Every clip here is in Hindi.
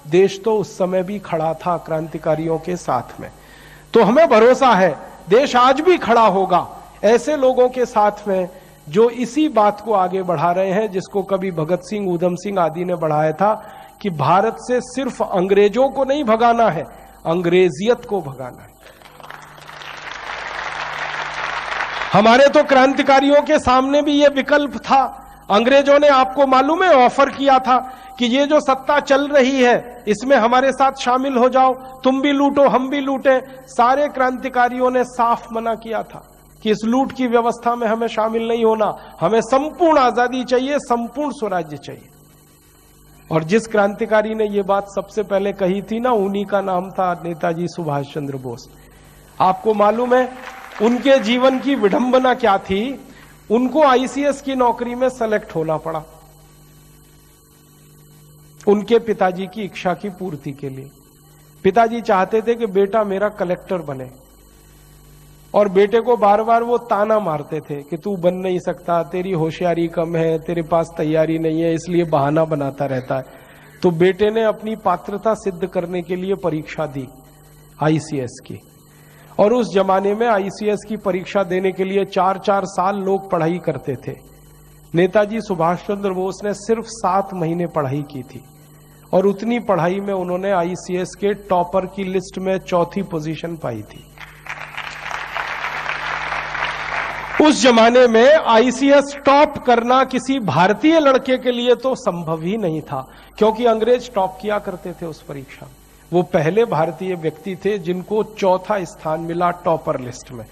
देश तो उस समय भी खड़ा था क्रांतिकारियों के साथ में। तो हमें भरोसा है देश आज भी खड़ा होगा ऐसे लोगों के साथ में जो इसी बात को आगे बढ़ा रहे हैं, जिसको कभी भगत सिंह, ऊधम सिंह आदि ने बढ़ाया था कि भारत से सिर्फ अंग्रेजों को नहीं भगाना है, अंग्रेजियत को भगाना है। हमारे तो क्रांतिकारियों के सामने भी यह विकल्प था। अंग्रेजों ने, आपको मालूम है, ऑफर किया था कि ये जो सत्ता चल रही है इसमें हमारे साथ शामिल हो जाओ, तुम भी लूटो हम भी लूटें। सारे क्रांतिकारियों ने साफ मना किया था कि इस लूट की व्यवस्था में हमें शामिल नहीं होना, हमें संपूर्ण आजादी चाहिए, संपूर्ण स्वराज्य चाहिए। और जिस क्रांतिकारी ने यह बात सबसे पहले कही थी ना, उन्हीं का नाम था नेताजी सुभाष चंद्र बोस। आपको मालूम है उनके जीवन की विडंबना क्या थी? उनको आईसीएस की नौकरी में सेलेक्ट होना पड़ा उनके पिताजी की इच्छा की पूर्ति के लिए। पिताजी चाहते थे कि बेटा मेरा कलेक्टर बने, और बेटे को बार बार वो ताना मारते थे कि तू बन नहीं सकता, तेरी होशियारी कम है, तेरे पास तैयारी नहीं है, इसलिए बहाना बनाता रहता है। तो बेटे ने अपनी पात्रता सिद्ध करने के लिए परीक्षा दी आईसीएस की, और उस जमाने में आईसीएस की परीक्षा देने के लिए 4-4 साल लोग पढ़ाई करते थे। नेताजी सुभाष चंद्र बोस ने सिर्फ 7 महीने पढ़ाई की थी, और उतनी पढ़ाई में उन्होंने आईसीएस के टॉपर की लिस्ट में 4थी पोजीशन पाई थी। उस जमाने में आईसीएस टॉप करना किसी भारतीय लड़के के लिए तो संभव ही नहीं था, क्योंकि अंग्रेज टॉप किया करते थे उस परीक्षा में। वो पहले भारतीय व्यक्ति थे जिनको 4था स्थान मिला टॉपर लिस्ट में।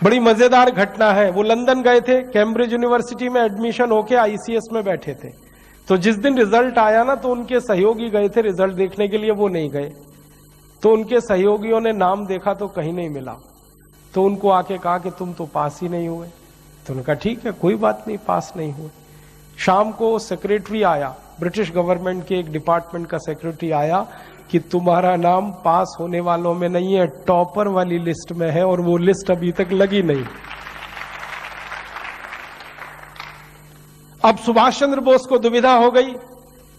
बड़ी मजेदार घटना है, वो लंदन गए थे, कैम्ब्रिज यूनिवर्सिटी में एडमिशन होके आईसीएस में बैठे थे। तो जिस दिन रिजल्ट आया ना, तो उनके सहयोगी गए थे रिजल्ट देखने के लिए, वो नहीं गए। तो उनके सहयोगियों ने नाम देखा तो कहीं नहीं मिला, तो उनको आके कहा कि तुम तो पास ही नहीं हुए। तो उन्होंने कहा ठीक है कोई बात नहीं, पास नहीं हुए। शाम को सेक्रेटरी आया, ब्रिटिश गवर्नमेंट के एक डिपार्टमेंट का सेक्रेटरी आया कि तुम्हारा नाम पास होने वालों में नहीं है, टॉपर वाली लिस्ट में है, और वो लिस्ट अभी तक लगी नहीं। अब सुभाष चंद्र बोस को दुविधा हो गई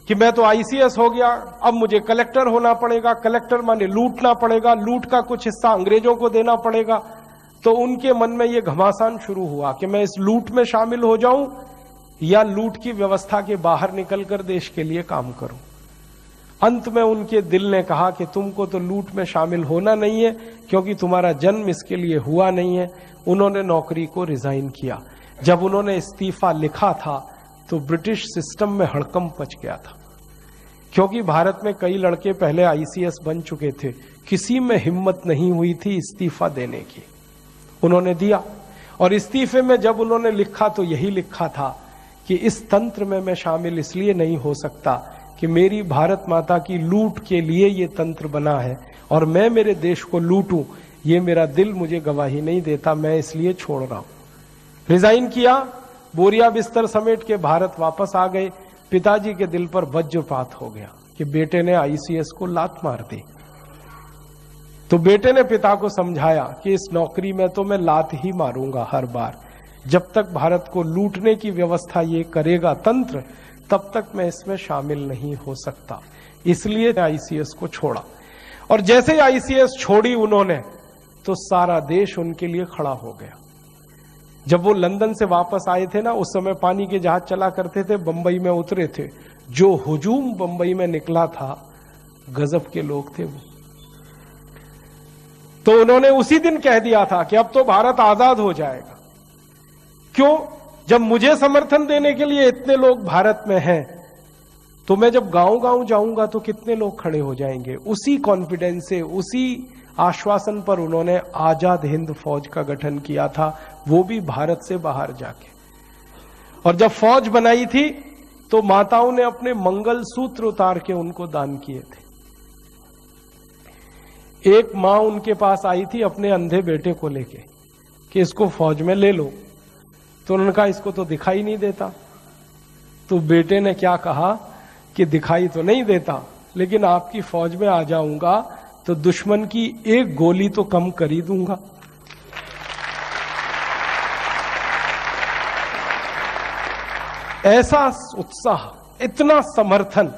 कि मैं तो आईसीएस हो गया, अब मुझे कलेक्टर होना पड़ेगा, कलेक्टर माने लूटना पड़ेगा, लूट का कुछ हिस्सा अंग्रेजों को देना पड़ेगा। तो उनके मन में यह घमासान शुरू हुआ कि मैं इस लूट में शामिल हो जाऊं या लूट की व्यवस्था के बाहर निकलकर देश के लिए काम करूं। अंत में उनके दिल ने कहा कि तुमको तो लूट में शामिल होना नहीं है, क्योंकि तुम्हारा जन्म इसके लिए हुआ नहीं है। उन्होंने नौकरी को रिजाइन किया। जब उन्होंने इस्तीफा लिखा था तो ब्रिटिश सिस्टम में हड़कंप मच गया था, क्योंकि भारत में कई लड़के पहले आईसीएस बन चुके थे, किसी में हिम्मत नहीं हुई थी इस्तीफा देने की। उन्होंने दिया, और इस्तीफे में जब उन्होंने लिखा तो यही लिखा था कि इस तंत्र में मैं शामिल इसलिए नहीं हो सकता कि मेरी भारत माता की लूट के लिए ये तंत्र बना है, और मैं मेरे देश को लूटूं ये मेरा दिल मुझे गवाही नहीं देता, मैं इसलिए छोड़ रहा हूं। रिजाइन किया, बोरिया बिस्तर समेट के भारत वापस आ गए। पिताजी के दिल पर वज्रपात हो गया कि बेटे ने आईसीएस को लात मार दी। तो बेटे ने पिता को समझाया कि इस नौकरी में तो मैं लात ही मारूंगा हर बार, जब तक भारत को लूटने की व्यवस्था ये करेगा तंत्र, तब तक मैं इसमें शामिल नहीं हो सकता। इसलिए आईसीएस को छोड़ा, और जैसे आईसीएस छोड़ी उन्होंने, तो सारा देश उनके लिए खड़ा हो गया। जब वो लंदन से वापस आए थे ना, उस समय पानी के जहाज चला करते थे, बंबई में उतरे थे। जो हुजूम बंबई में निकला था, गजब के लोग थे वो। तो उन्होंने उसी दिन कह दिया था कि अब तो भारत आजाद हो जाएगा। क्यों? जब मुझे समर्थन देने के लिए इतने लोग भारत में हैं, तो मैं जब गांव-गांव जाऊंगा तो कितने लोग खड़े हो जाएंगे। उसी कॉन्फिडेंस से, उसी आश्वासन पर उन्होंने आजाद हिंद फौज का गठन किया था, वो भी भारत से बाहर जाके। और जब फौज बनाई थी तो माताओं ने अपने मंगल सूत्र उतार के उनको दान किए थे। एक मां उनके पास आई थी अपने अंधे बेटे को लेके कि इसको फौज में ले लो। तो उन्होंने कहा इसको तो दिखाई नहीं देता। तो बेटे ने क्या कहा कि दिखाई तो नहीं देता, लेकिन आपकी फौज में आ जाऊंगा तो दुश्मन की एक गोली तो कम कर ही दूंगा। ऐसा उत्साह, इतना समर्थन